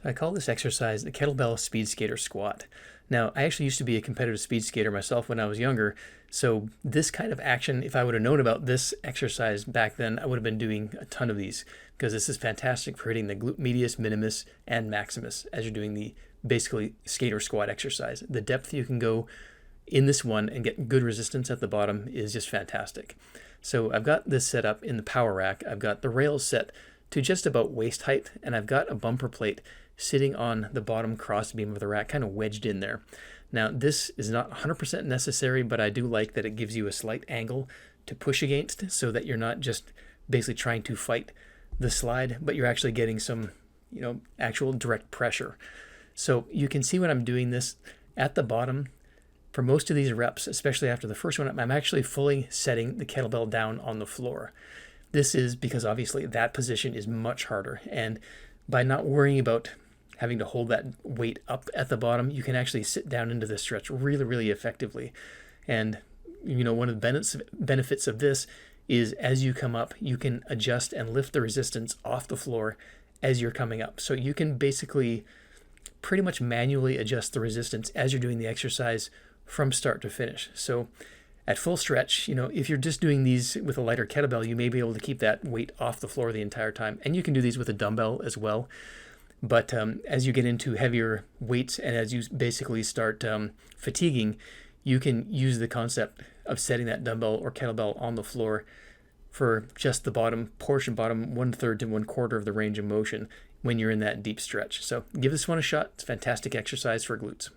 I call this exercise the Kettlebell Speedskater Squat. Now, I actually used to be a competitive speed skater myself when I was younger, so this kind of action, if I would have known about this exercise back then, I would have been doing a ton of these, because this is fantastic for hitting the glute medius, minimus, and maximus as you're doing the basically skater squat exercise. The depth you can go in this one and get good resistance at the bottom is just fantastic. So I've got this set up in the power rack. I've got the rails set to just about waist height, and I've got a bumper plate sitting on the bottom cross beam of the rack, kind of wedged in there. Now, this is not 100% necessary, but I do like that it gives you a slight angle to push against so that you're not just basically trying to fight the slide, but you're actually getting some, actual direct pressure. So you can see when I'm doing this at the bottom, for most of these reps, especially after the first one, I'm actually fully setting the kettlebell down on the floor. This is because obviously that position is much harder, and by not worrying about having to hold that weight up at the bottom, you can actually sit down into this stretch really, really effectively. And one of the benefits of this is as you come up, you can adjust and lift the resistance off the floor as you're coming up. So you can basically pretty much manually adjust the resistance as you're doing the exercise from start to finish. So at full stretch, if you're just doing these with a lighter kettlebell, you may be able to keep that weight off the floor the entire time. And you can do these with a dumbbell as well. But as you get into heavier weights and as you basically start fatiguing, you can use the concept of setting that dumbbell or kettlebell on the floor for just the bottom 1/3 to 1/4 of the range of motion when you're in that deep stretch. So give this one a shot. It's a fantastic exercise for glutes.